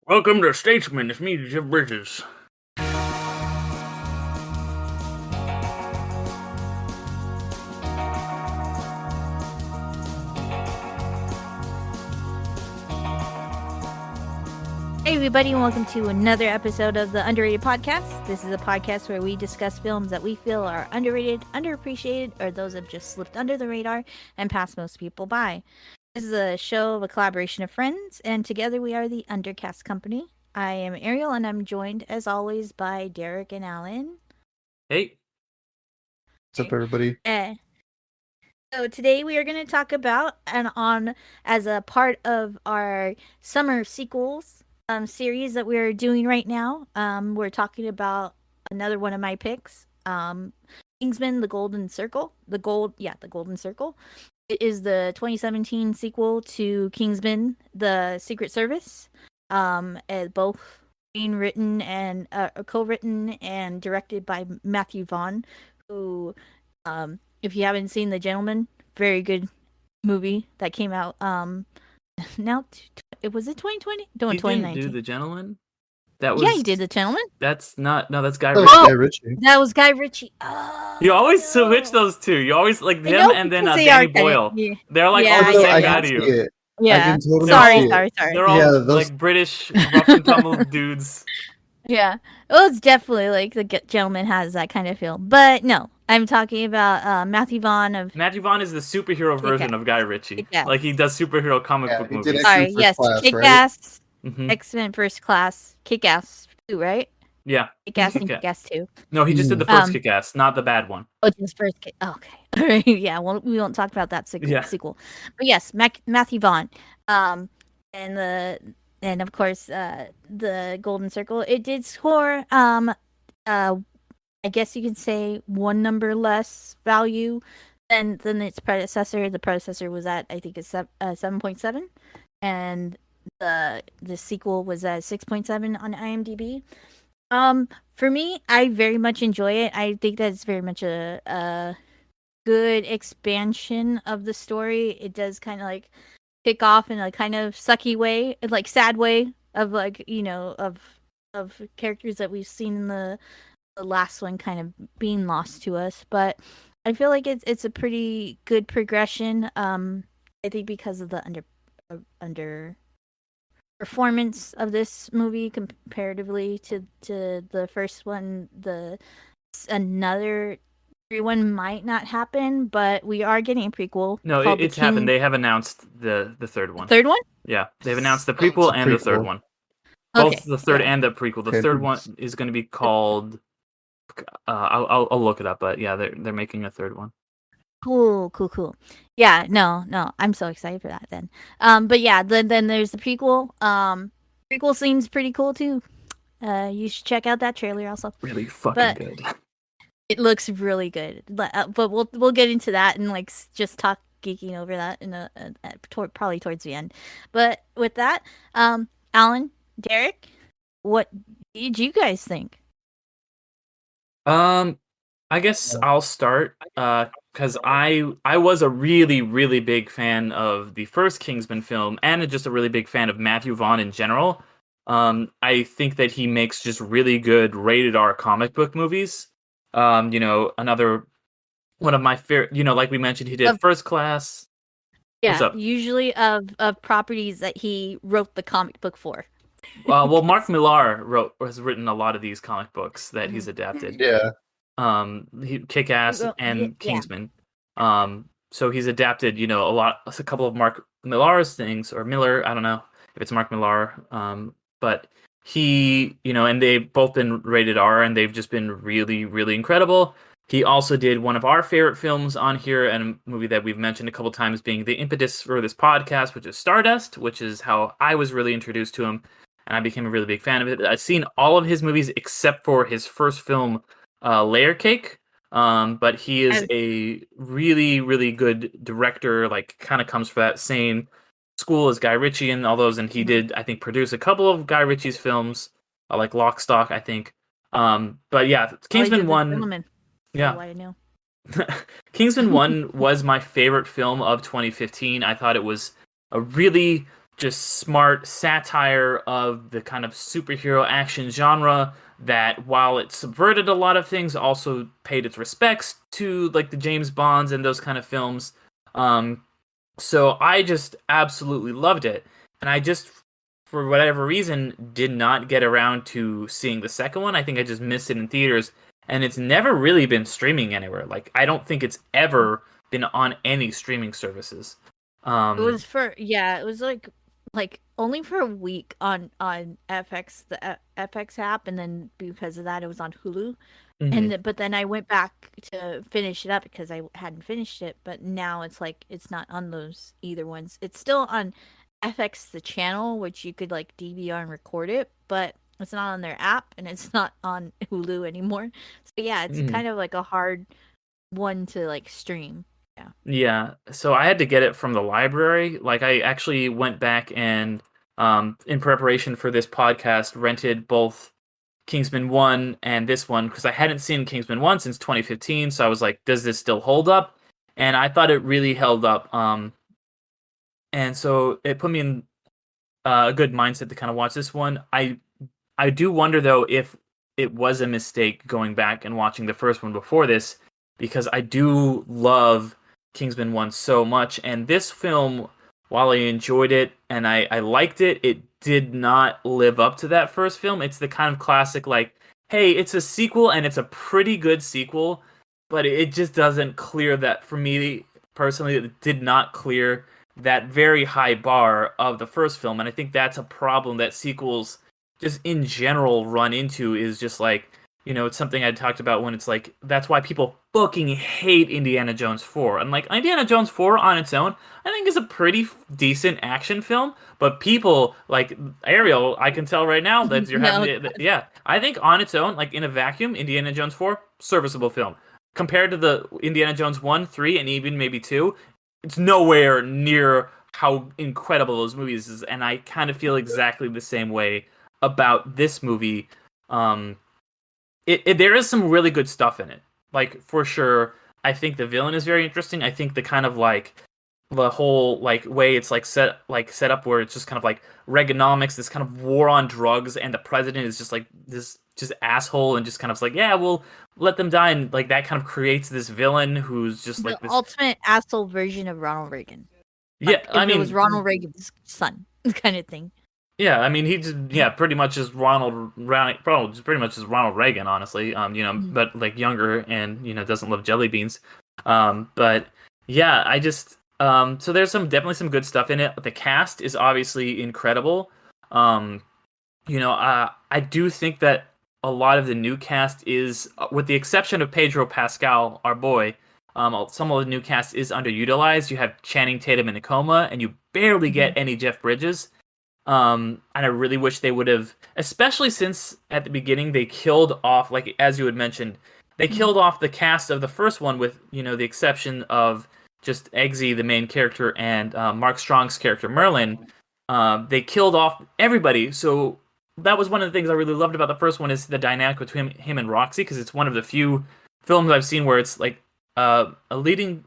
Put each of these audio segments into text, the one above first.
Welcome to Statesman. It's me, Jeff Bridges. Hey everybody, and welcome to another episode of the Underrated Podcast. This is a podcast where we discuss films that we feel are underrated, underappreciated, or those that have just slipped under the radar and passed most people by. This is a show of a collaboration of friends, and together we are the Undercast Company. I am Ariel, and I'm joined, as always, by Derek and Alan. Hey. What's up, everybody? So today we are going to talk about, as a part of our summer sequels series that we're doing right now, we're talking about another one of my picks, Kingsman: The Golden Circle. The Golden Circle. It is the 2017 sequel to Kingsman: The Secret Service. Both being written and co-written and directed by Matthew Vaughn, who, if you haven't seen The Gentleman, very good movie that came out. Was it 2020? No, 2019. Didn't do The Gentleman? He did The Gentleman. That's Guy Ritchie. That was Guy Ritchie. Oh, You always switch those two. You always like him and then Danny Boyle. They're like all the same guy to you. Yeah. Totally Sorry. They're all like British rough and tumble dudes. Yeah. Well, it's definitely like The Gentleman has that kind of feel. But no, I'm talking about Matthew Vaughn. Matthew Vaughn is the superhero version of Guy Ritchie. Kick-Ass. Like he does superhero comic book movies. Sorry, yes. Kick-Ass, Mm-hmm. X-Men First Class, Kick-Ass 2, right? Yeah. Kick-Ass and Kick-Ass 2. No, he just did the first Kick-Ass, not the bad one. Oh, just first Kick. Oh, okay. All right. Yeah, well, we won't talk about that sequel. But yes, Matthew Vaughn. And of course, the Golden Circle. It did score, I guess you could say, one number less value than its predecessor. The predecessor was at, I think, it's 7.7, and the sequel was at 6.7 on IMDb. For me, I very much enjoy it. I think that it's very much a good expansion of the story. It does kind of like kick off in a kind of sucky way, like sad way of like, of characters that we've seen in the last one kind of being lost to us. But I feel like it's a pretty good progression. I think because of the under performance of this movie comparatively to the first one, another one might not happen, but we are getting a prequel. No, it's happened. They have announced the third one. Third one? Yeah, they've announced the prequel and the third one. Both the third and the prequel. The third one is going to be called. I'll look it up, but yeah, they're making a third one. Cool. Yeah, no, I'm so excited for that then. But yeah, then there's the prequel. Prequel seems pretty cool too. You should check out that trailer also. Really fucking good. It looks really good, but we'll get into that and like just talk geeking over that in probably towards the end. But with that, Alan, Derek, what did you guys think? I guess I'll start because I was a really, really big fan of the first Kingsman film and just a really big fan of Matthew Vaughn in general. I think that he makes just really good rated R comic book movies. Another one of my favorite, like we mentioned, he did First Class. Yeah, usually of properties that he wrote the comic book for. Well, Mark Millar has written a lot of these comic books that he's adapted. Yeah. Kick-Ass and Kingsman. So he's adapted, a couple of Mark Millar's things, or Miller, I don't know if it's Mark Millar. But he, and they've both been rated R, and they've just been really, really incredible. He also did one of our favorite films on here, and a movie that we've mentioned a couple times being the impetus for this podcast, which is Stardust, which is how I was really introduced to him, and I became a really big fan of it. I've seen all of his movies except for his first film, Layer Cake, but he is a really, really good director, like kind of comes from that same school as Guy Ritchie and all those, and he did, I think, produce a couple of Guy Ritchie's films, like Lock, Stock, I think. But yeah, Kingsman 1... Yeah. I know. Kingsman 1 was my favorite film of 2015. I thought it was a really just smart satire of the kind of superhero action genre that, while it subverted a lot of things, also paid its respects to like the James Bonds and those kind of films. Um, so I just absolutely loved it. And I just, for whatever reason, did not get around to seeing the second one. I think I just missed it in theaters. And it's never really been streaming anywhere. Like, I don't think it's ever been on any streaming services. It was it was like only for a week on FX, the FX app, and then because of that it was on Hulu. Mhm. But then I went back to finish it up because I hadn't finished it, but now it's like it's not on those either ones. It's still on FX the channel, which you could like DVR and record it, but it's not on their app and it's not on Hulu anymore. So yeah, it's Mhm. kind of like a hard one to like stream. Yeah. Yeah, so I had to get it from the library. Like, I actually went back and, in preparation for this podcast, rented both Kingsman 1 and this one because I hadn't seen Kingsman 1 since 2015. So I was like, does this still hold up? And I thought it really held up. And so it put me in a good mindset to kind of watch this one. I do wonder though if it was a mistake going back and watching the first one before this, because I do love Kingsman 1 so much, and this film, while I enjoyed it and I liked it, it did not live up to that first film. It's the kind of classic like, hey, it's a sequel and it's a pretty good sequel, but it just doesn't clear that, for me personally, it did not clear that very high bar of the first film, and I think that's a problem that sequels just in general run into, is just like, it's something I talked about when it's like, that's why people fucking hate Indiana Jones 4. And like, Indiana Jones 4 on its own, I think is a pretty decent action film, but people like Ariel, I can tell right now that you're having No, it. Yeah, I think on its own, like in a vacuum, Indiana Jones 4, serviceable film. Compared to the Indiana Jones 1, 3, and even maybe 2, it's nowhere near how incredible those movies is, and I kind of feel exactly the same way about this movie. Um, there is some really good stuff in it, like for sure. I think the villain is very interesting. I think the kind of like the whole like way it's set up where it's just kind of like Reaganomics, this kind of war on drugs, and the president is just like this just asshole and just kind of like, yeah, we'll let them die, and like that kind of creates this villain who's just the like this. ultimate asshole version of Ronald Reagan. Yeah, Like if it was Ronald Reagan's son, kind of thing. Yeah, I mean, he just pretty much is probably just pretty much is Ronald Reagan, honestly. But like younger and doesn't love jelly beans. But yeah, I just so there's definitely some good stuff in it. The cast is obviously incredible. I do think that a lot of the new cast is, with the exception of Pedro Pascal, our boy. Some of the new cast is underutilized. You have Channing Tatum in a coma, and you barely get any Jeff Bridges. And I really wish they would have, especially since at the beginning they killed off, like as you had mentioned, they killed off the cast of the first one with, the exception of just Eggsy, the main character, and Mark Strong's character Merlin. They killed off everybody. So that was one of the things I really loved about the first one, is the dynamic between him and Roxy, because it's one of the few films I've seen where it's like a leading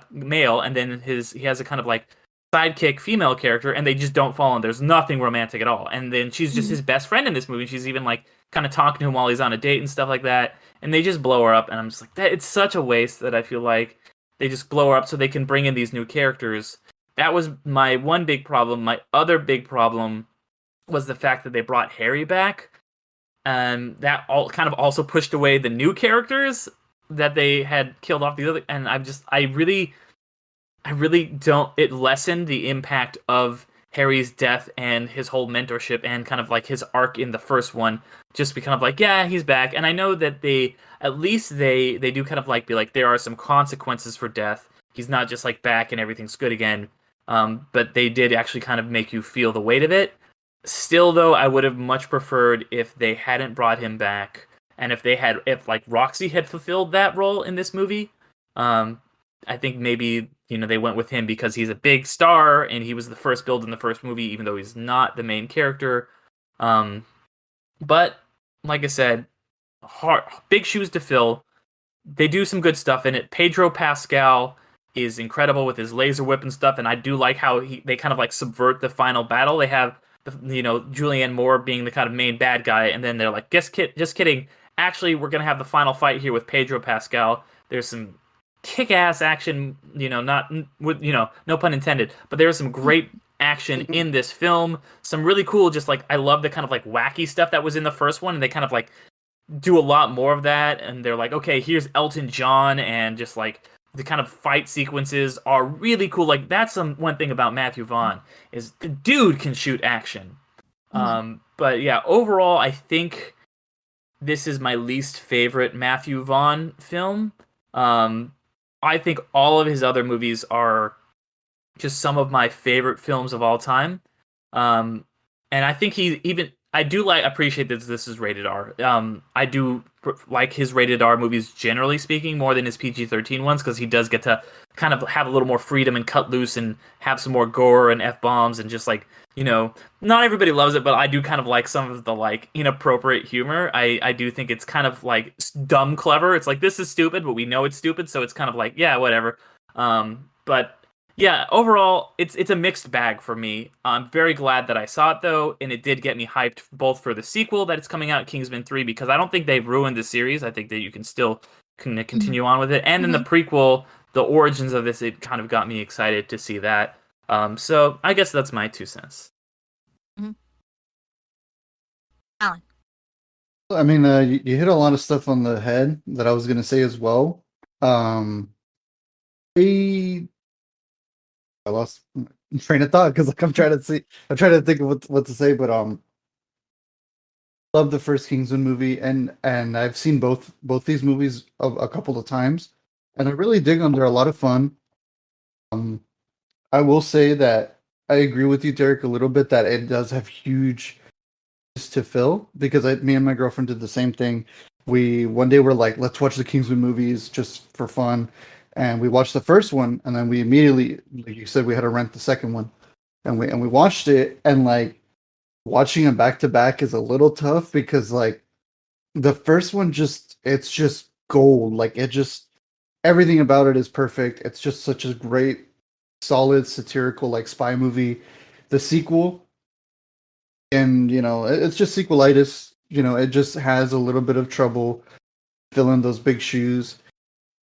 male, and then he has a kind of like sidekick female character, and they just don't fall in. There's nothing romantic at all. And then she's just his best friend in this movie. She's even like kind of talking to him while he's on a date and stuff like that. And they just blow her up, and I'm just like, that it's such a waste that I feel like they just blow her up so they can bring in these new characters. That was my one big problem. My other big problem was the fact that they brought Harry back. And that all kind of also pushed away the new characters that they had killed off the other. And I really don't. It lessened the impact of Harry's death and his whole mentorship and kind of like his arc in the first one. Just be kind of like, yeah, he's back. And I know that they do kind of like be like, there are some consequences for death. He's not just like back and everything's good again. But they did actually kind of make you feel the weight of it. Still, though, I would have much preferred if they hadn't brought him back, and if like Roxy had fulfilled that role in this movie. I think maybe they went with him because he's a big star and he was the first build in the first movie, even though he's not the main character. But like I said, big shoes to fill. They do some good stuff in it. Pedro Pascal is incredible with his laser whip and stuff, and I do like how they kind of like subvert the final battle. They have Julianne Moore being the kind of main bad guy, and then they're like, just kidding. Actually, we're gonna have the final fight here with Pedro Pascal. There's some kick-ass action, not with no pun intended, but there was some great action in this film. Some really cool, just like I love the kind of like wacky stuff that was in the first one, and they kind of like do a lot more of that. And they're like, okay, here's Elton John, and just like the kind of fight sequences are really cool. Like that's one thing about Matthew Vaughn is the dude can shoot action. But yeah, overall, I think this is my least favorite Matthew Vaughn film. I think all of his other movies are just some of my favorite films of all time. And I think I do appreciate that this is rated R. I do like his rated R movies generally speaking more than his PG-13 ones, because he does get to kind of have a little more freedom and cut loose and have some more gore and F-bombs and just like, not everybody loves it, but I do kind of like some of the like inappropriate humor. I do think it's kind of like dumb clever. It's like, this is stupid, but we know it's stupid, so it's kind of like, yeah, whatever. But yeah, overall, it's a mixed bag for me. I'm very glad that I saw it, though, and it did get me hyped both for the sequel that it's coming out, Kingsman 3, because I don't think they've ruined the series. I think that you can still continue on with it. And then the prequel, the origins of this, it kind of got me excited to see that. So I guess that's my 2 cents. Alan. I mean, you hit a lot of stuff on the head that I was going to say as well. I lost train of thought because like I'm trying to think of what to say, but love the first Kingsman movie, and I've seen both these movies a couple of times, and I really dig them. They're a lot of fun. I will say that I agree with you, Derek, a little bit that it does have huge to fill, because me and my girlfriend did the same thing. We one day were like, let's watch the Kingsman movies just for fun. And we watched the first one, and then we immediately, like you said, we had to rent the second one, and we watched it, and like watching them back to back is a little tough because like the first one it's just gold, like everything about it is perfect. It's just such a great, solid satirical like spy movie. The sequel, and it's just sequelitis. It just has a little bit of trouble filling those big shoes,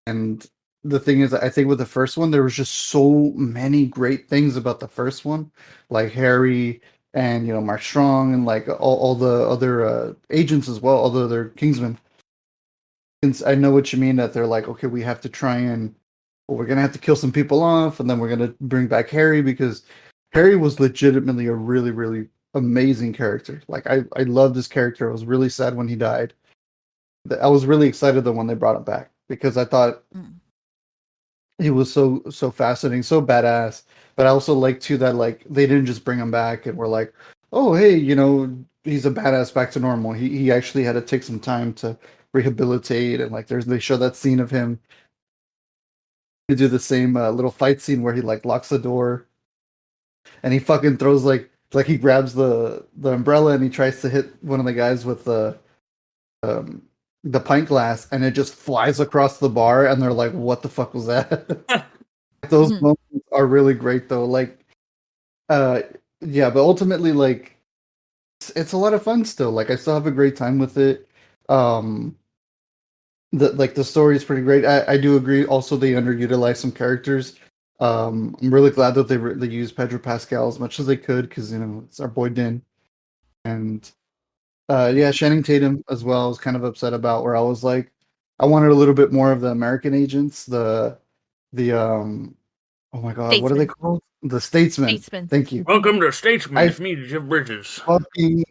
and the thing is, I think with the first one, there was just so many great things about the first one, like Harry and Mark Strong and like all the other agents as well, although they're Kingsmen. And I know what you mean, that they're like, okay, we have to try and we're gonna have to kill some people off, and then we're gonna bring back Harry, because Harry was legitimately a really, really amazing character. Like I loved this character. I was really sad when he died. I was really excited when they brought him back, because I thought he was so fascinating, so badass. But I also like too that like they didn't just bring him back and we're like, oh hey, he's a badass back to normal. He actually had to take some time to rehabilitate, and like they show that scene of him to do the same little fight scene where he like locks the door and he fucking throws like he grabs the umbrella and he tries to hit one of the guys with the pint glass, and it just flies across the bar, and they're like, what the fuck was that? Those moments are really great though. Like yeah, but ultimately like it's a lot of fun still. Like I still have a great time with it. The story is pretty great. I do agree also they underutilized some characters. I'm really glad that they used Pedro Pascal as much as they could, because it's our boy Din. And yeah, Channing Tatum as well. I was kind of upset about, where I was like, I wanted a little bit more of the American agents, the oh my god, what are they called? The Statesmen. Thank you. Welcome to Statesmen. It's me, Jeff Bridges. Fucking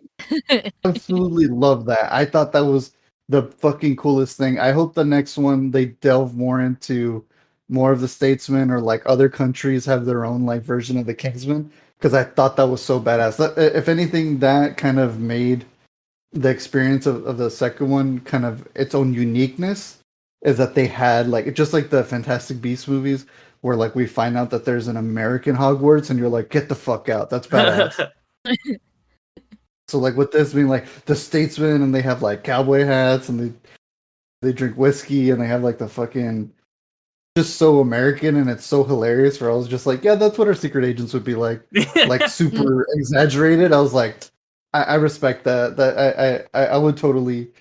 absolutely love that. I thought that was the fucking coolest thing. I hope the next one they delve more into more of the Statesmen, or like other countries have their own like version of the Kingsman, because I thought that was so badass. If anything, that kind of made the experience of the second one kind of its own uniqueness, is that they had like, just like the Fantastic Beasts movies, where like we find out that there's an American Hogwarts, and you're like, get the fuck out, that's badass. So like with this being like the Statesmen, and they have like cowboy hats, and they drink whiskey, and they have like the fucking just so American and it's so hilarious. Where I was just like, yeah, that's what our secret agents would be like super exaggerated. I was like, I respect that. I would totally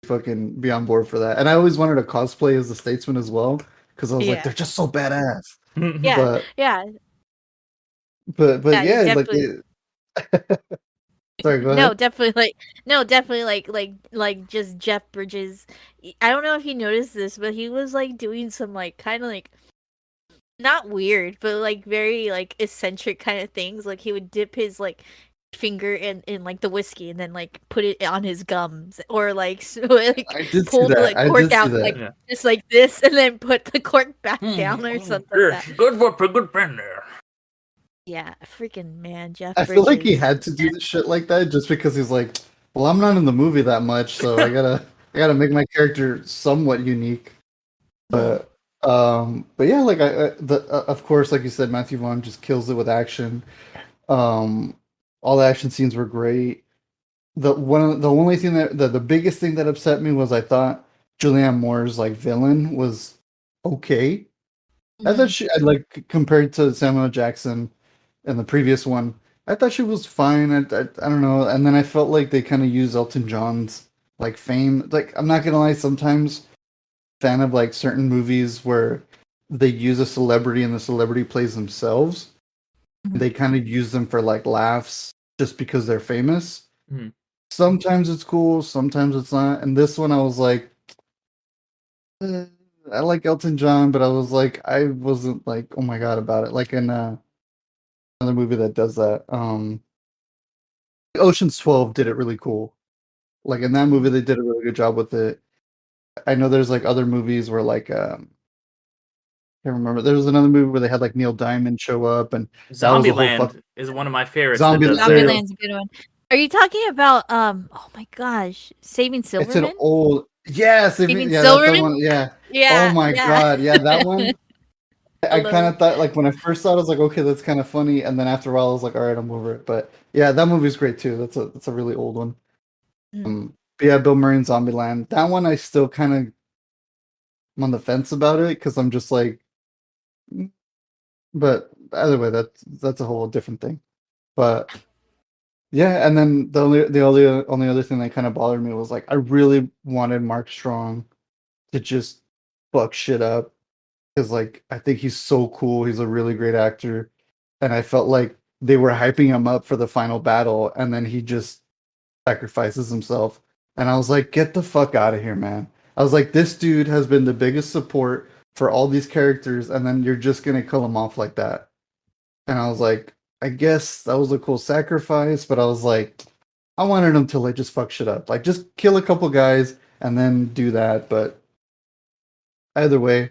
fucking be on board for that. And I always wanted to cosplay as the Statesman as well because I was like, they're just so badass. Yeah, But yeah, but you yeah, like definitely. sorry, go No, ahead. definitely like just Jeff Bridges. I don't know if you noticed this, but he was like doing some like kind of like not weird, but like very like eccentric kind of things. Like he would dip his like finger in like the whiskey and then like put it on his gums, or like so, like I did see pull the that. like I cork did see out that. like Yeah. just like this, and then put the cork back down or something like that. Good work, good pen there. Yeah, freaking man, Jeff I feel Bridges. like he had to do the shit like that just because he's like, well, I'm not in the movie that much, so I gotta make my character somewhat unique. But yeah, like of course, like you said, Matthew Vaughn just kills it with action. Um, all the action scenes were great. The only thing that the biggest thing that upset me was I thought Julianne Moore's like villain was okay. I thought she, I like compared to Samuel Jackson in the previous one, I thought she was fine. I don't know. And then I felt like they kind of used Elton John's like fame. Like I'm not gonna lie, sometimes fan of like certain movies where they use a celebrity and the celebrity plays themselves. They kind of use them for like laughs just because they're famous. Mhm. Sometimes it's cool, sometimes it's not. And this one, I was like, eh, I like Elton John, but I was like, I wasn't like, oh my god about it. Like in another movie that does that. Ocean's 12 did it really cool. Like in that movie, they did a really good job with it. I know there's like other movies where like I can't remember. There was another movie where they had like Neil Diamond show up, and that was a whole fuck. Zombieland is one of my favorites that Zombie. does There you that. go. Zombieland's a good one. Are you talking about oh my gosh, Saving It's an Silverman? old. Yes, Saving yeah, that's the Silverman? one. Yeah. Oh Yeah, my yeah. god, yeah, that one. I I love kind it. of thought like when I first saw it, I was like, okay, that's kind of funny, and then after a while, I was like, all right, I'm over it. But yeah, that movie's great too. That's a really old one. Mm. But yeah, Bill Murray in Zombieland. That one I still kind of am on the fence about it because I'm just like, mm, but either way, that's a whole different thing. But yeah, and then the only other thing that kind of bothered me was like I really wanted Mark Strong to just fuck shit up because like I think he's so cool. He's a really great actor, and I felt like they were hyping him up for the final battle, and then he just sacrifices himself. And I was like, get the fuck out of here, man. I was like, this dude has been the biggest support for all these characters, and then you're just gonna kill him off like that. And I was like, I guess that was a cool sacrifice, but I was like, I wanted him to like just fuck shit up. Like just kill a couple guys and then do that. But either way,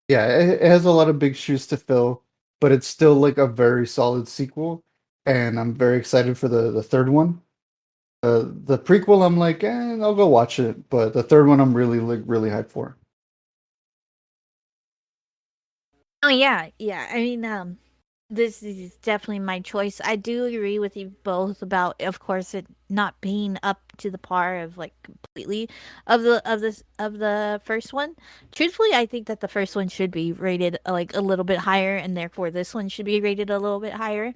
yeah, it has a lot of big shoes to fill, but it's still like a very solid sequel. And I'm very excited for the third one. The prequel, I'm like, I'll go watch it, but the third one, I'm really like really hyped for. Oh yeah, yeah. I mean, this is definitely my choice. I do agree with you both about, of course, it not being up to the par of like completely of the first one. Truthfully, I think that the first one should be rated like a little bit higher, and therefore this one should be rated a little bit higher.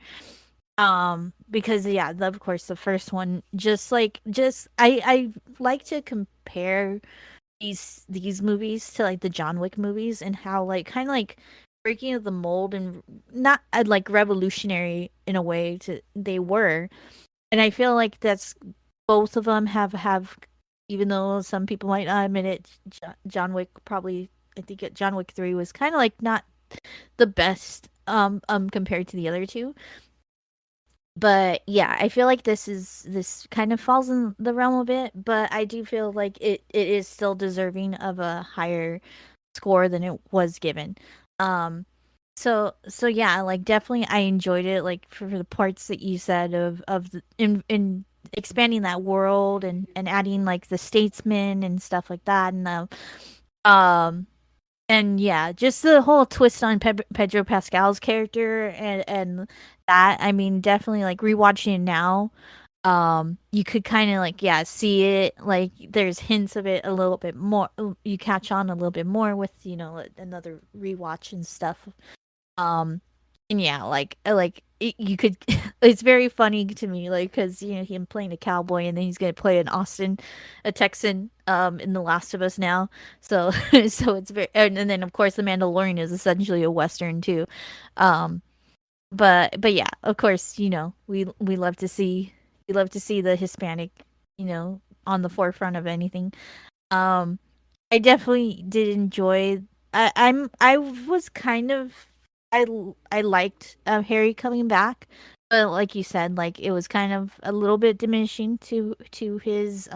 Because yeah, of course, the first one just I like to compare these movies to like the John Wick movies, and how like kind of like breaking of the mold and not like revolutionary in a way to they were. And I feel like that's both of them have even though some people might not admit it, John Wick probably, I think John Wick 3 was kind of like not the best compared to the other two. But yeah, I feel like this kind of falls in the realm of it, but I do feel like it is still deserving of a higher score than it was given. Um so yeah, like definitely I enjoyed it, like for the parts that you said of in expanding that world and adding like the statesmen and stuff like that, and um and yeah, just the whole twist on Pedro Pascal's character, and that, I mean, definitely like rewatching it now. You could kind of like see it, like there's hints of it a little bit more. You catch on a little bit more with another rewatch and stuff. And yeah, you could. It's very funny to me, like because him playing a cowboy, and then he's gonna play an Austin, a Texan, in The Last of Us now. So so it's very, and then of course the Mandalorian is essentially a Western too. Um, but yeah, of course, we love to see the Hispanic, on the forefront of anything. Um, I definitely did enjoy. I was kind of I liked Harry coming back, but like you said, like it was kind of a little bit diminishing to his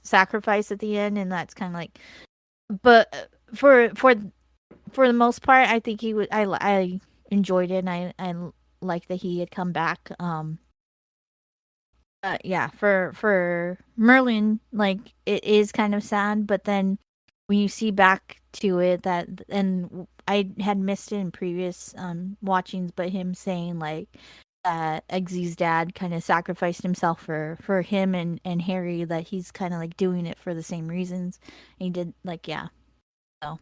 sacrifice at the end, and that's kind of like. But for the most part, I think he would. I enjoyed it, and I like that he had come back. Yeah, for Merlin, like it is kind of sad, but then when you see back to it, that and I had missed it in previous watchings, but him saying like that Eggsy's dad kind of sacrificed himself for him and Harry, that he's kind of like doing it for the same reasons. And he did like so.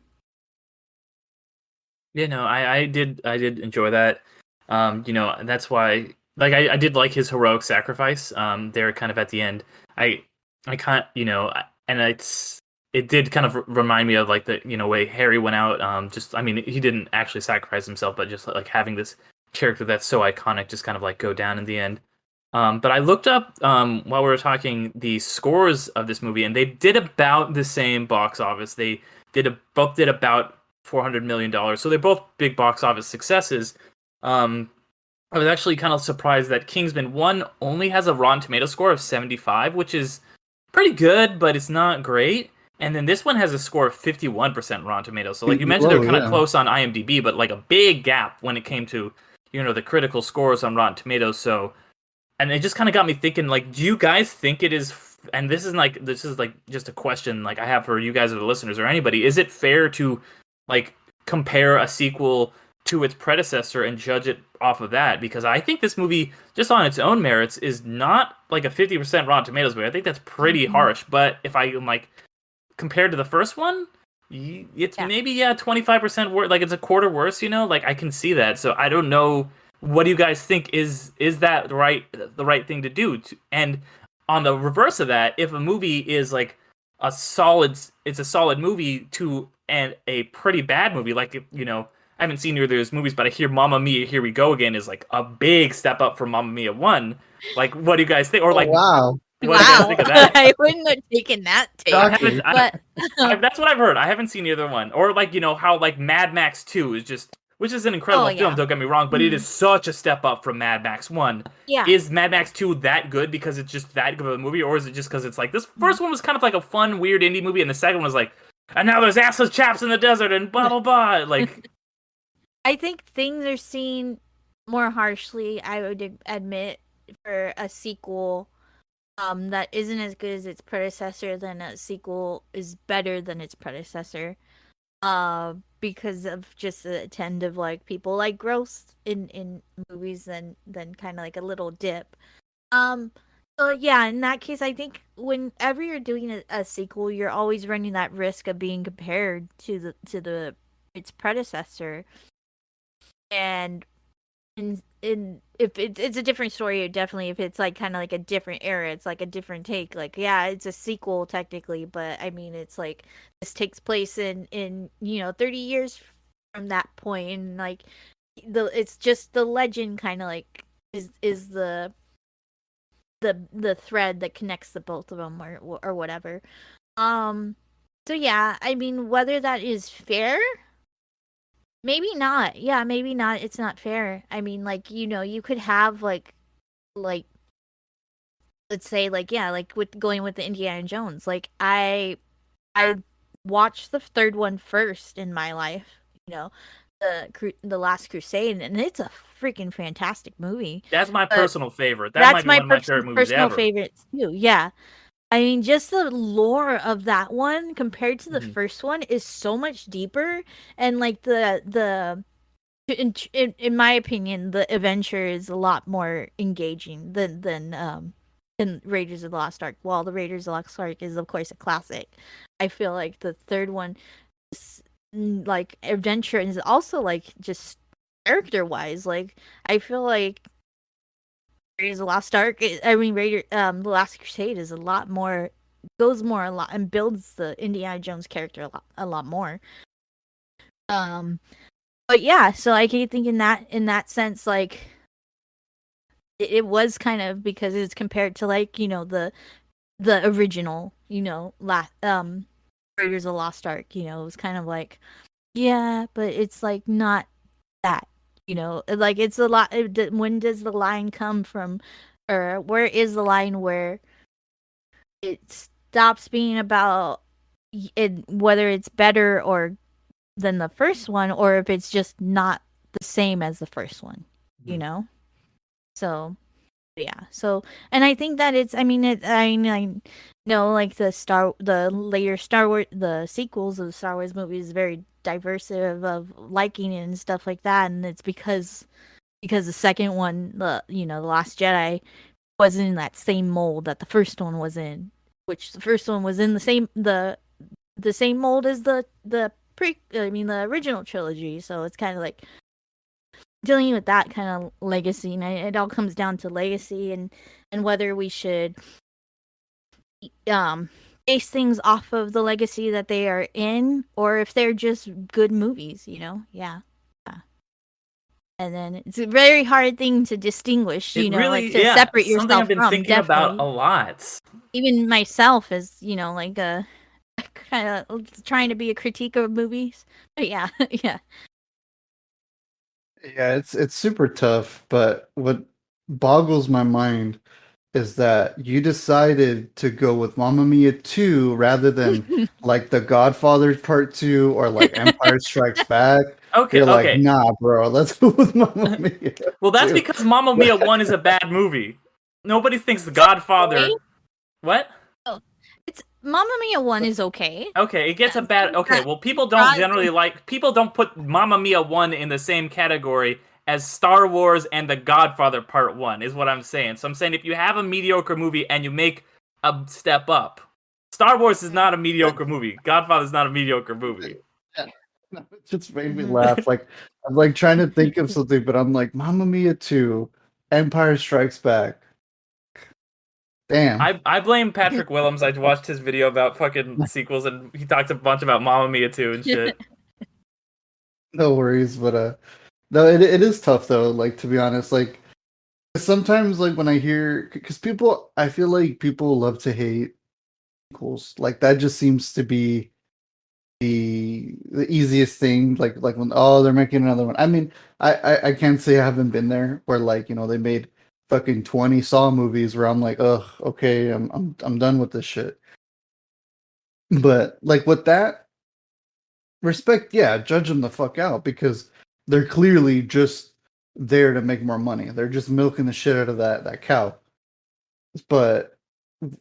Yeah, no, I did enjoy that. That's why like I did like his heroic sacrifice. There kind of at the end. I can't, and it did kind of remind me of like the way Harry went out. Just I mean he didn't actually sacrifice himself, but just like having this character that's so iconic just kind of like go down in the end. But I looked up while we were talking the scores of this movie, and they did about the same box office. They both did about $400 million, so they're both big box office successes. I was actually kind of surprised that Kingsman 1 only has a Rotten Tomato score of 75, which is pretty good, but it's not great. And then this one has a score of 51% Rotten Tomatoes. So like you mentioned, they're kind of close on IMDb, but like a big gap when it came to the critical scores on Rotten Tomatoes. So, and it just kind of got me thinking, like, do you guys think it is? And this is like just a question like I have for you guys or the listeners or anybody. Is it fair to like compare a sequel to its predecessor and judge it off of that? Because I think this movie, just on its own merits, is not like a 50% Rotten Tomatoes movie. I think that's pretty harsh. But if I like compared to the first one, it's maybe 25% worse. Like it's a quarter worse. Like I can see that. So I don't know. What do you guys think is that the right thing to do? And on the reverse of that, if a movie is like it's a solid movie to and a pretty bad movie, like I haven't seen either of those movies, but I hear Mamma Mia, Here We Go Again is like a big step up from Mamma Mia 1. Like, what do you guys think? Or like, wow. What do you guys think of that? I wouldn't have taken that take. That's what I've heard. I haven't seen either one. Or like, how like Mad Max 2 is just, which is an incredible film, don't get me wrong, but it is such a step up from Mad Max 1. Yeah. Is Mad Max 2 that good because it's just that good of a movie, or is it just because it's like, this first one was kind of like a fun, weird indie movie, and the second one was like, and now there's assless chaps in the desert, and blah, blah, blah. Like, I think things are seen more harshly, I would admit, for a sequel that isn't as good as its predecessor, than a sequel is better than its predecessor. Because of just the tend of like people like growth in movies than kind of like a little dip. So yeah, in that case, I think whenever you're doing a sequel, you're always running that risk of being compared to its predecessor. And if it's a different story, definitely, if it's like kind of like a different era, it's like a different take. Like, yeah, it's a sequel technically, but I mean, it's like this takes place in 30 years from that point, and like it's just the legend kind of like is the thread that connects the both of them, or whatever. So yeah, I mean, whether that is fair, maybe not. Yeah, maybe not. It's not fair. I mean, like, you could have like let's say like, yeah, like with going with the Indiana Jones. Like I watched the third one first in my life, the Last Crusade, and it's a freaking fantastic movie. That's my personal favorite. That might be one of my favorite movies ever. Favorites too. Yeah. I mean, just the lore of that one compared to the first one is so much deeper, and like the in my opinion, the adventure is a lot more engaging than Raiders of the Lost Ark. While the Raiders of the Lost Ark is of course a classic, I feel like the third one is like adventure and is also like just character wise. Like I feel like Raiders of the Lost Ark. I mean, the Last Crusade is a lot more, goes more a lot and builds the Indiana Jones character a lot more. But yeah, so I keep thinking that in that sense, like it was kind of because it's compared to like the original, Raiders of the Lost Ark. It was kind of like yeah, but it's like not that. Like it's a lot. When does the line come from, or where is the line where it stops being about it, whether it's better or than the first one, or if it's just not the same as the first one, So, yeah. So, and I think that it's. I mean, I know like the later Star Wars, the sequels of the Star Wars movies is very diverse of liking and stuff like that, and it's because the second one, the Last Jedi, wasn't in that same mold that the first one was in, which the first one was in the same mold as the the original trilogy. So it's kind of like dealing with that kind of legacy, and it all comes down to legacy and whether we should base things off of the legacy that they are in, or if they're just good movies. Yeah. And then it's a very hard thing to distinguish, like to separate yourself something I've been from. thinking Definitely. about a lot. Even myself is, like a kind of trying to be a critique of movies. But yeah, yeah. Yeah, it's super tough, but what boggles my mind is that you decided to go with Mamma Mia 2 rather than like The Godfather Part 2 or like Empire Strikes Back. You're like, Okay. nah, bro, let's go with Mamma Mia. Well, that's because Mamma Mia 1 is a bad movie. Nobody thinks The Godfather. Okay. What? Oh, it's Mamma Mia 1 is okay. Okay, it gets a bad. Okay, well, people don't generally like. People don't put Mamma Mia 1 in the same category as Star Wars and The Godfather Part 1, is what I'm saying. So I'm saying if you have a mediocre movie and you make a step up, Star Wars is not a mediocre movie. Godfather is not a mediocre movie. It just made me laugh. Like, I'm like trying to think of something, but I'm like, Mamma Mia 2, Empire Strikes Back. Damn. I blame Patrick Willems. I watched his video about fucking sequels, and he talked a bunch about Mamma Mia 2 and shit. No worries, but no, it is tough though. Like, to be honest, like sometimes like when I hear, because I feel like people love to hate sequels. Like that just seems to be the easiest thing. Like when they're making another one. I mean, I can't say I haven't been there where like they made fucking 20 Saw movies where I'm like, ugh, okay, I'm done with this shit. But like with that respect, yeah, judge them the fuck out because they're clearly just there to make more money. They're just milking the shit out of that cow. But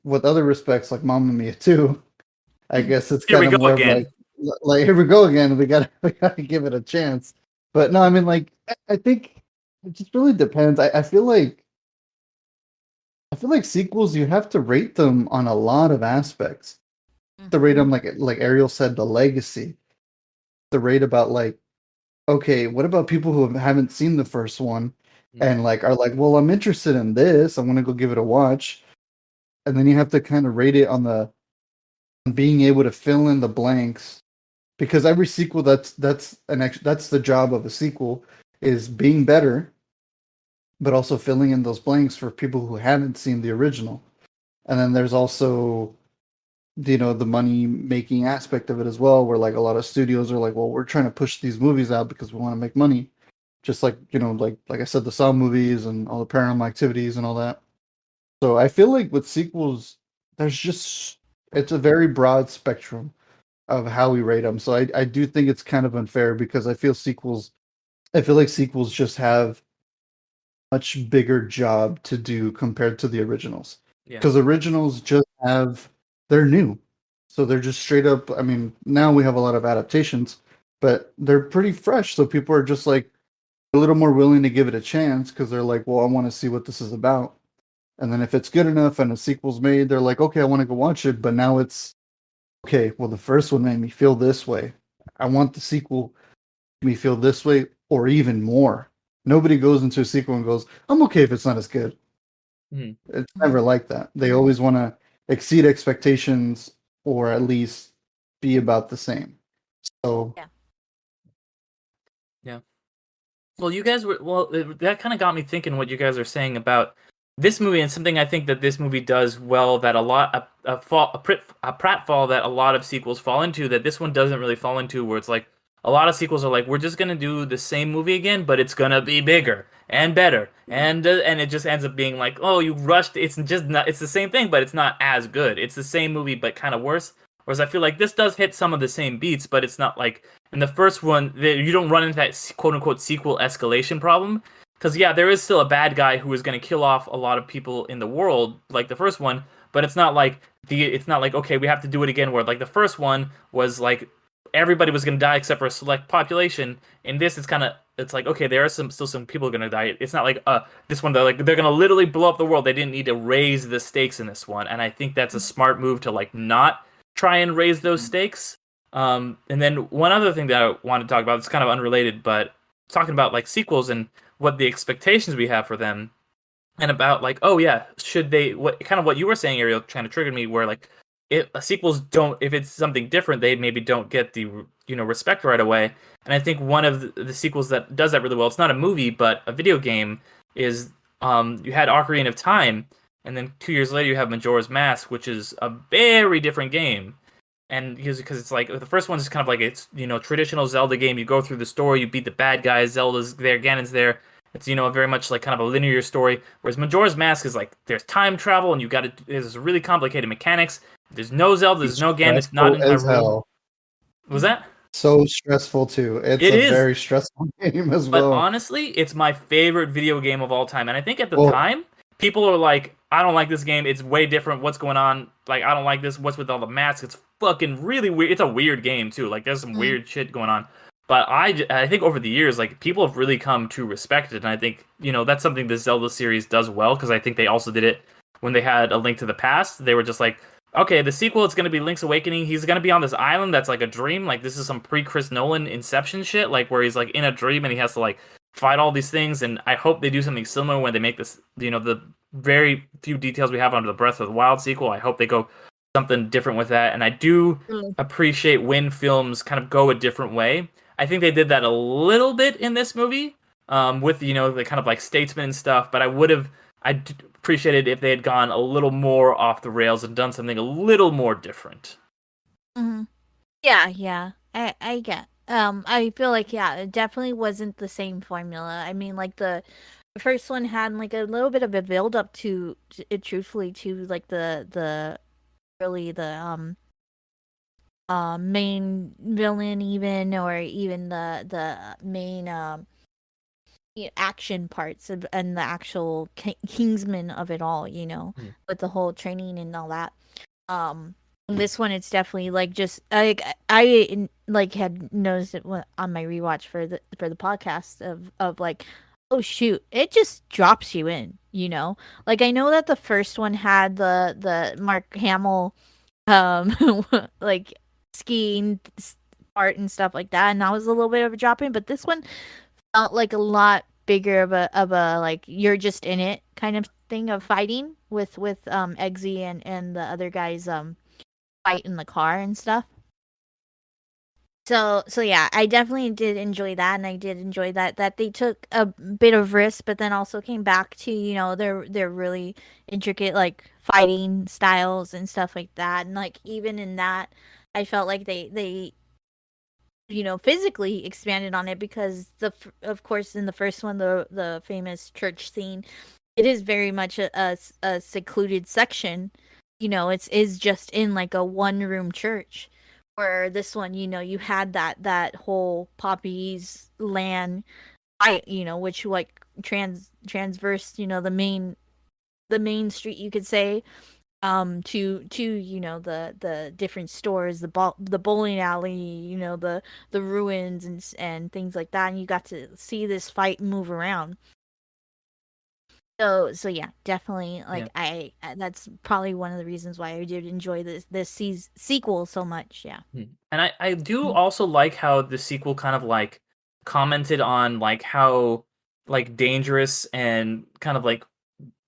with other respects, like Mamma Mia 2, I guess it's kind of more of like here we go again. We gotta give it a chance. But no, I mean like I think it just really depends. I feel like sequels you have to rate them on a lot of aspects. To rate them like Ariel said, the legacy. The rate about like, okay, what about people who haven't seen the first one and like are like, well, I'm interested in this. I'm gonna go give it a watch. And then you have to kind of rate it on being able to fill in the blanks because every sequel that's the job of a sequel is being better, but also filling in those blanks for people who haven't seen the original. And then there's also the money making aspect of it as well, where like a lot of studios are like, well, we're trying to push these movies out because we want to make money, just like like I said, the Saw movies and all the Paranormal Activities and all that. So I feel like with sequels, it's a very broad spectrum of how we rate them. So I do think it's kind of unfair because I feel like sequels just have much bigger job to do compared to the originals. Because originals just they're new. So they're just straight up, I mean, now we have a lot of adaptations, but they're pretty fresh. So people are just like, a little more willing to give it a chance because they're like, well, I want to see what this is about. And then if it's good enough and a sequel's made, they're like, okay, I want to go watch it. But now it's okay. Well, the first one made me feel this way. I want the sequel to make me feel this way or even more. Nobody goes into a sequel and goes, I'm okay if it's not as good. It's never like that. They always want to exceed expectations or at least be about the same. So Yeah. Well, you guys were that kind of got me thinking what you guys are saying about this movie, and something I think that this movie does well that a pratfall that a lot of sequels fall into, that this one doesn't really fall into, where it's like a lot of sequels are like, we're just gonna do the same movie again, but it's gonna be bigger and better, and it just ends up being like, oh, you rushed. It's just not. It's the same thing, but it's not as good. It's the same movie, but kind of worse. Whereas I feel like this does hit some of the same beats, but it's not like in the first one, you don't run into that quote unquote sequel escalation problem. Because yeah, there is still a bad guy who is going to kill off a lot of people in the world, like the first one. But it's not like okay, we have to do it again. Where like the first one was like everybody was going to die except for a select population. In this, it's like okay, there are still some people going to die. It's not like this one they're going to literally blow up the world. They didn't need to raise the stakes in this one, and I think that's a smart move to like not try and raise those stakes. And then one other thing that I want to talk about, it's kind of unrelated, but talking about like sequels and what the expectations we have for them, and about like, oh yeah, should they? What you were saying, Ariel, trying to trigger me, where like if sequels don't, if it's something different, they maybe don't get the respect right away. And I think one of the sequels that does that really well, it's not a movie but a video game, is you had Ocarina of Time, and then 2 years later you have Majora's Mask, which is a very different game. And because it's like the first one's kind of like it's traditional Zelda game. You go through the story, you beat the bad guys, Zelda's there, Ganon's there. It's very much like kind of a linear story. Whereas Majora's Mask is like there's time travel and there's really complicated mechanics. There's no Zelda, there's no Ganon. It's not in as Hyrule. hell. Was that? So stressful too. It's It a is. very stressful game as But well. honestly, it's my favorite video game of all time. And I think at the time, people are like, I don't like this game. It's way different. What's going on? Like, I don't like this. What's with all the masks? It's fucking really weird. It's a weird game, too. Like, there's some weird shit going on. But I think over the years, like, people have really come to respect it. And I think, that's something the Zelda series does well, because I think they also did it when they had A Link to the Past. They were just like, okay, the sequel, it's going to be Link's Awakening. He's going to be on this island that's like a dream. Like, this is some pre-Chris Nolan Inception shit, like, where he's, like, in a dream and he has to, like, fight all these things. And I hope they do something similar when they make this, the very few details we have under the Breath of the Wild sequel. I hope they go something different with that. And I do appreciate when films kind of go a different way. I think they did that a little bit in this movie, with, the kind of, like, statesman and stuff. But I'd appreciate it if they had gone a little more off the rails and done something a little more different. Mm-hmm. Yeah. I get. I feel like it definitely wasn't the same formula. I mean, like the first one had like a little bit of a build up to it, truthfully, to like the really the main villain, even, or even the main action parts and the actual Kingsman of it all, with the whole training and all that. This one, it's definitely like just I like had noticed it on my rewatch for the podcast of like, oh shoot, it just drops you in, like I know that the first one had the Mark Hamill like skiing part and stuff like that, and that was a little bit of a drop in, but this one felt like a lot bigger of a like you're just in it kind of thing of fighting with Eggsy and the other guys fight in the car and stuff. So yeah, I definitely did enjoy that, and I did enjoy that they took a bit of risk, but then also came back to their really intricate like fighting styles and stuff like that, and like even in that, I felt like they physically expanded on it, because of course in the first one, the famous church scene, it is very much a secluded section. It's is just in like a one room church, where this one, you had that whole Poppy's land fight, which like transverse, the main street, you could say, to the different stores, the bowling alley, the ruins and things like that, and you got to see this fight move around. So yeah, definitely, like, that's probably one of the reasons why I did enjoy this sequel so much. Yeah. And I do also like how the sequel kind of like commented on like how like dangerous and kind of like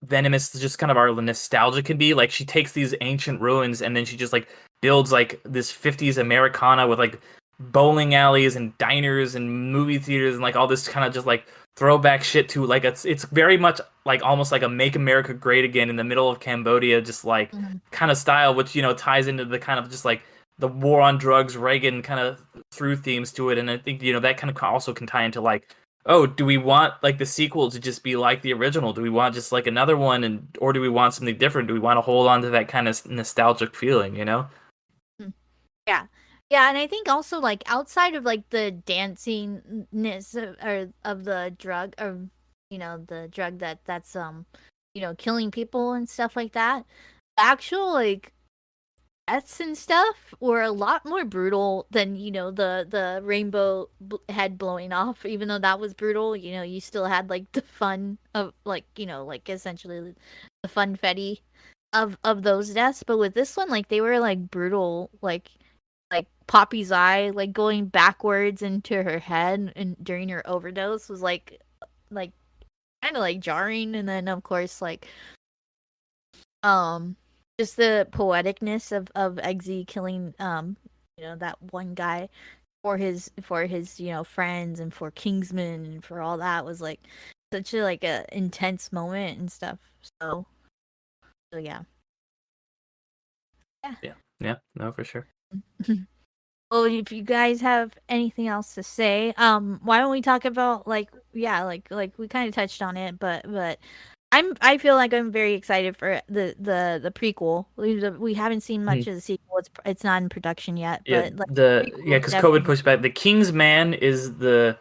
venomous just kind of our nostalgia can be. Like she takes these ancient ruins and then she just like builds like this 50s Americana with like bowling alleys and diners and movie theaters and like all this kind of just like throwback shit to like it's very much like almost like a Make America Great Again in the middle of Cambodia, just like kind of style, which ties into the kind of just like the war on drugs Reagan kind of through themes to it. And I think that kind of also can tie into like, oh, do we want like the sequel to just be like the original? Do we want just like another one, or do we want something different? Do we want to hold on to that kind of nostalgic feeling, Yeah. Yeah, and I think also, like, outside of like the dancingness of the drug, or the drug that's killing people and stuff like that, the actual like deaths and stuff were a lot more brutal than the rainbow head blowing off. Even though that was brutal, you still had like the fun of like like essentially the funfetti of those deaths. But with this one, like, they were like brutal, like Poppy's eye like going backwards into her head and during her overdose was like kind of like jarring. And then of course, like, um just the poeticness of Eggsy killing that one guy for his friends and for Kingsman and for all that was like such a like a intense moment and stuff. So yeah. Yeah, no, for sure. Well, if you guys have anything else to say, why don't we talk about like we kind of touched on it, but I feel like I'm very excited for the prequel. We haven't seen much of the sequel. It's not in production yet, but like because COVID pushed back. The Kingsman is the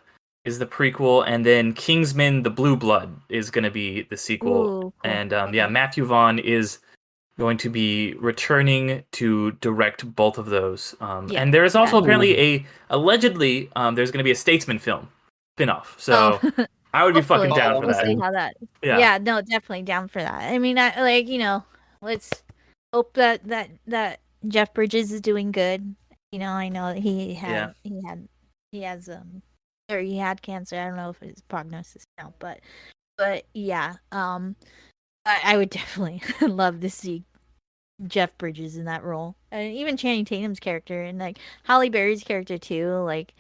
prequel, and then Kingsman: The Blue Blood is going to be the sequel. Ooh, cool. And Matthew Vaughn is going to be returning to direct both of those. And there is also apparently allegedly there's going to be a Statesman film spin-off. So I would be fucking down for that. We'll see how that. Yeah, no, definitely down for that. I mean, I like let's hope that Jeff Bridges is doing good. I know he had cancer. I don't know if his prognosis now, but yeah, I would definitely love to see Jeff Bridges in that role, and even Channing Tatum's character, and like Halle Berry's character too. Like,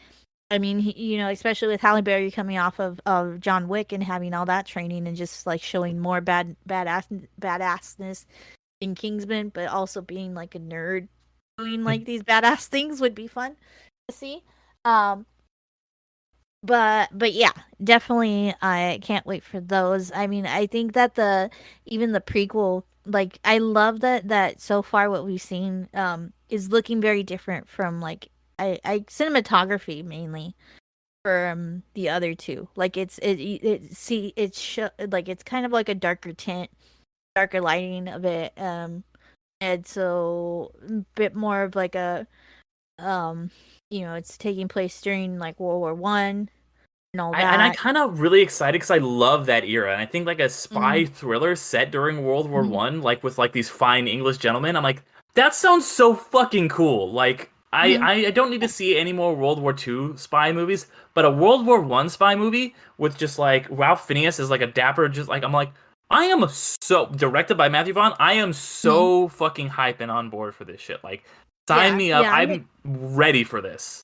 I mean, especially with Halle Berry coming off of John Wick and having all that training and just like showing more badassness in Kingsman, but also being like a nerd doing like these badass things would be fun to see. But yeah, definitely I can't wait for those. I mean, I think that even the prequel, like, I love that so far what we've seen is looking very different from like I cinematography mainly from the other two. Like it's kind of like a darker tint, darker lighting of it, and so a bit more of like a it's taking place during like World War One and all that. And I kind of really excited because I love that era, and I think like a spy thriller set during World War One, like with like these fine English gentlemen, I'm like, that sounds so fucking cool. Like I don't need to see any more World War Two spy movies, but a World War One spy movie with just like Ralph Fiennes as like a dapper, just like I'm like, I am so directed by Matthew Vaughn. I am so fucking hype and on board for this shit. Like, sign me up. I'm ready for this.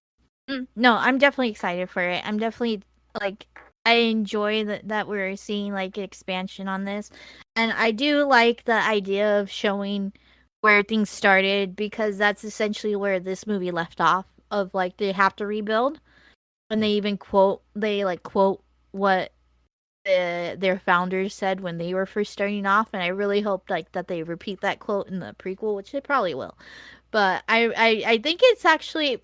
No, I'm definitely excited for it. I'm definitely like, I enjoy that we're seeing like expansion on this, and I do like the idea of showing where things started, because that's essentially where this movie left off, of like they have to rebuild, and they even quote what their founders said when they were first starting off, and I really hope like that they repeat that quote in the prequel, which they probably will. But I think it's actually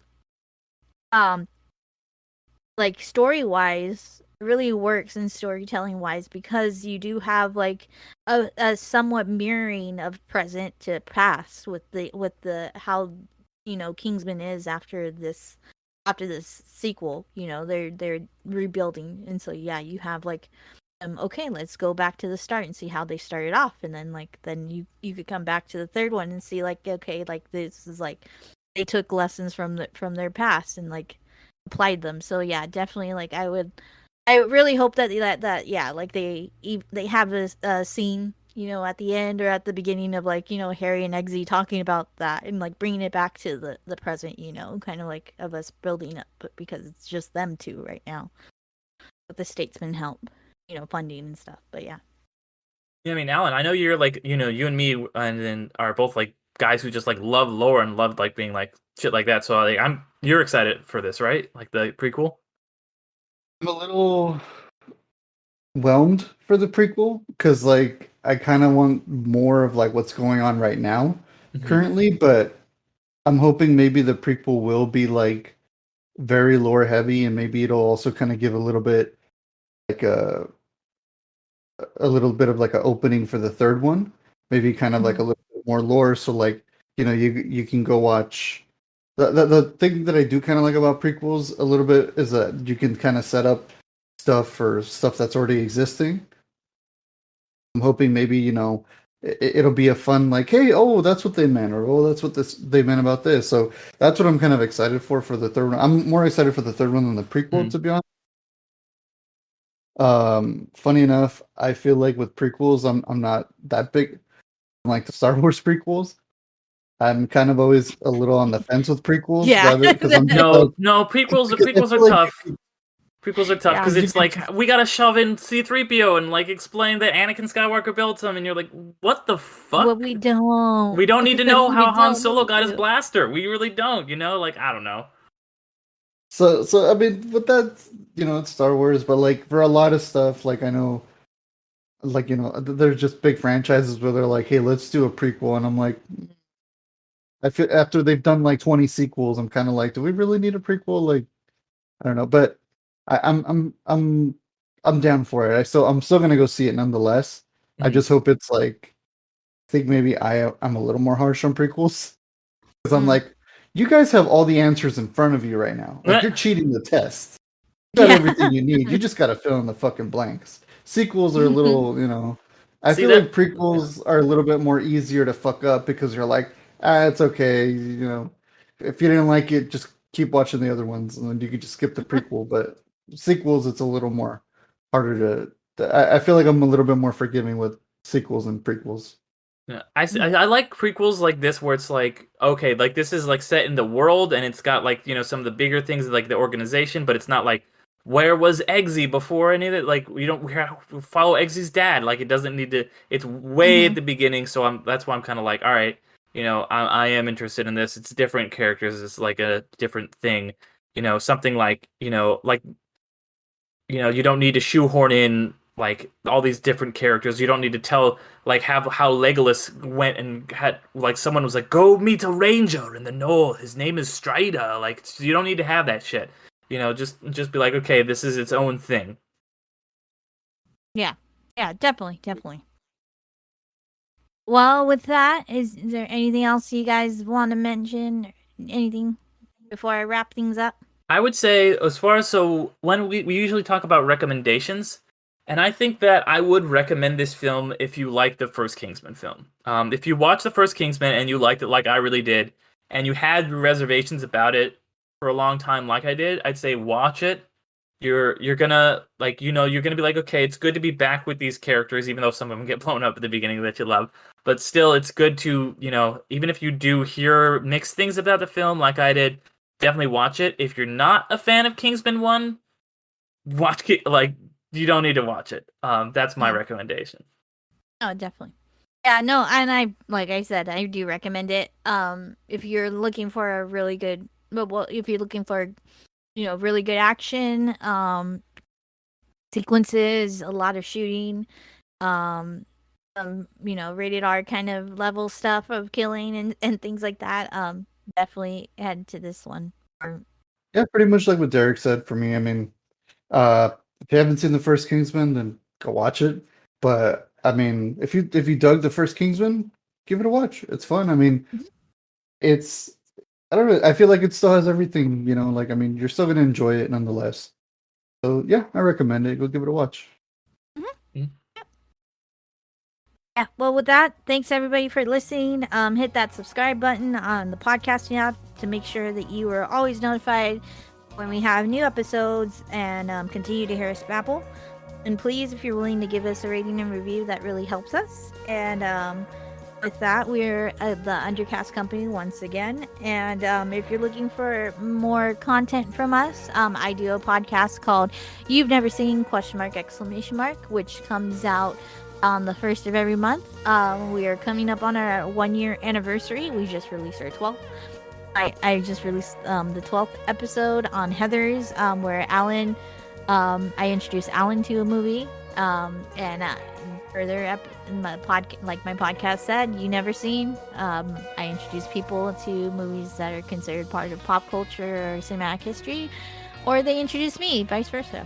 like story wise really works in storytelling wise because you do have like a somewhat mirroring of present to past with the how Kingsman is after this sequel. They're rebuilding, and so yeah, you have like okay, let's go back to the start and see how they started off, and then you could come back to the third one and see like, okay, like this is like they took lessons from their past and like applied them. So yeah, definitely, like I really hope that yeah, like they have this scene, at the end or at the beginning of like, Harry and Eggsy talking about that and like bringing it back to the present, kind of like of us building up, but because it's just them two right now with the statesman help, funding and stuff. But yeah. Yeah, I mean, Alan, I know you're like, you and me and then are both like guys who just like love lore and love like being like shit like that. So like, you're excited for this, right? Like the prequel. I'm a little whelmed for the prequel because like I kind of want more of like what's going on right now currently, but I'm hoping maybe the prequel will be like very lore heavy and maybe it'll also kind of give a little bit like a little bit of like an opening for the third one, maybe kind of like a little bit more lore. So like you can go watch. The thing that I do kind of like about prequels a little bit is that you can kind of set up stuff for stuff that's already existing. I'm hoping maybe it'll be a fun like, hey, oh, that's what they meant, or oh, that's what they meant about this. So that's what I'm kind of excited for the third one. I'm more excited for the third one than the prequel, to be honest. Funny enough, I feel like with prequels, I'm not that big on like the Star Wars prequels. I'm kind of always a little on the fence with prequels, Yeah. rather because I'm just No, like no, prequels because I prequels are feel like tough. Prequels are tough Yeah. because you it's can like we gotta shove in C-3PO and like explain that Anakin Skywalker built him, and you're like, what the fuck? Well, we don't. We don't need to know We how Han don't Solo need got his to. blaster. We really don't, Like, I don't know. so I mean, but that's it's Star Wars, but like for a lot of stuff, like I know, like there's just big franchises where they're like, hey, let's do a prequel, and I'm like, I feel after they've done like 20 sequels, I'm kind of like, do we really need a prequel? Like, I don't know, but I'm down for it. I'm still gonna go see it nonetheless. I Mhm. just hope it's like I think maybe I'm a little more harsh on prequels because I'm like, you guys have all the answers in front of you right now. Like you're cheating the test. You got Yeah. everything you need. You just got to fill in the fucking blanks. Sequels are a little, I See feel that? like prequels are a little bit more easier to fuck up because you're like, it's okay. If you didn't like it, just keep watching the other ones, and then you could just skip the prequel. But sequels, it's a little more harder I feel like I'm a little bit more forgiving with sequels and prequels. Yeah, I like prequels like this where it's like, okay, like this is like set in the world and it's got like, some of the bigger things like the organization, but it's not like where was Eggsy before any of it? Like we follow Eggsy's dad. Like it doesn't need to. It's way at the beginning, so that's why I'm kind of like, all right, I am interested in this. It's different characters. It's like a different thing. Something like you don't need to shoehorn in like all these different characters. You don't need to tell like have how Legolas went and had like someone was like, go meet a ranger in the north. His name is Strider. Like you don't need to have that shit. Just be like, okay, this is its own thing. Yeah. Yeah, definitely, definitely. Well, with that, is there anything else you guys want to mention? Anything before I wrap things up? I would say as far as so when we usually talk about recommendations, and I think that I would recommend this film if you like the first Kingsman film. If you watch the first Kingsman and you liked it like I really did, and you had reservations about it for a long time like I did, I'd say watch it. You're gonna like you're gonna be like, okay, it's good to be back with these characters, even though some of them get blown up at the beginning that you love. But still, it's good to even if you do hear mixed things about the film like I did, definitely watch it. If you're not a fan of Kingsman 1, like you don't need to watch it. That's my recommendation. Oh, definitely. Yeah, no, and I like I said, I do recommend it. If you're looking for a really good, well, if you're looking for really good action, sequences, a lot of shooting, rated R kind of level stuff of killing and things like that. Definitely head to this one. Yeah, pretty much like what Derek said for me. I mean, uh, if you haven't seen the first Kingsman, then go watch it. But I mean, if you dug the first Kingsman, give it a watch. It's fun. I mean, it's I don't know. I feel like it still has everything. Like I mean, you're still gonna enjoy it nonetheless. So yeah, I recommend it. Go give it a watch. Yeah, well, with that, thanks everybody for listening. Hit that subscribe button on the podcasting app to make sure that you are always notified when we have new episodes, and continue to hear us babble. And please, if you're willing to give us a rating and review, that really helps us. And with that, we're the Undercast Company once again. And if you're looking for more content from us, I do a podcast called You've Never Seen ? Which comes out on the 1st of every month. We are coming up on our 1-year anniversary. We just released our 12th. I just released the 12th episode on Heathers, where Alan, I introduced Alan to a movie, and further in my podcast said, You Never Seen. I introduce people to movies that are considered part of pop culture or cinematic history, or they introduce me, vice versa.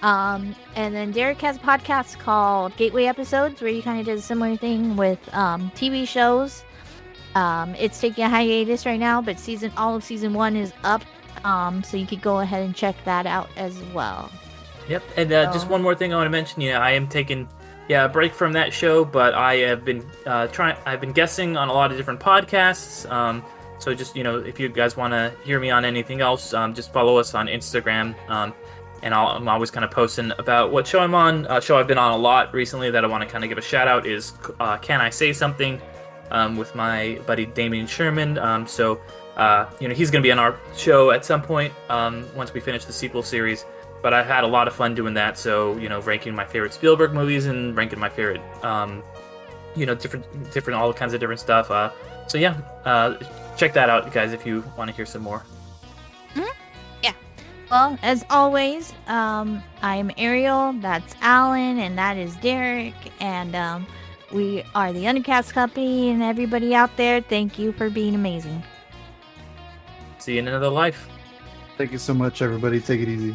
And then Derek has a podcast called Gateway Episodes, where he kind of does a similar thing with TV shows. It's taking a hiatus right now, but all of season 1 is up, so you could go ahead and check that out as well. Yep, and just one more thing I want to mention. I am taking a break from that show, but I have been I've been guessing on a lot of different podcasts. So just if you guys want to hear me on anything else, just follow us on Instagram. And I'm always kind of posting about what show I'm on. A show I've been on a lot recently that I want to kind of give a shout out is Can I Say Something? With my buddy Damian Sherman. So he's going to be on our show at some point once we finish the sequel series. But I had a lot of fun doing that. So ranking my favorite Spielberg movies and ranking my favorite, different all kinds of different stuff. So yeah, check that out, guys, if you want to hear some more. Yeah. Well, as always, I'm Ariel. That's Alan, and that is Derek, and we are the Undercast Company, and everybody out there, thank you for being amazing. See you in another life. Thank you so much, everybody. Take it easy.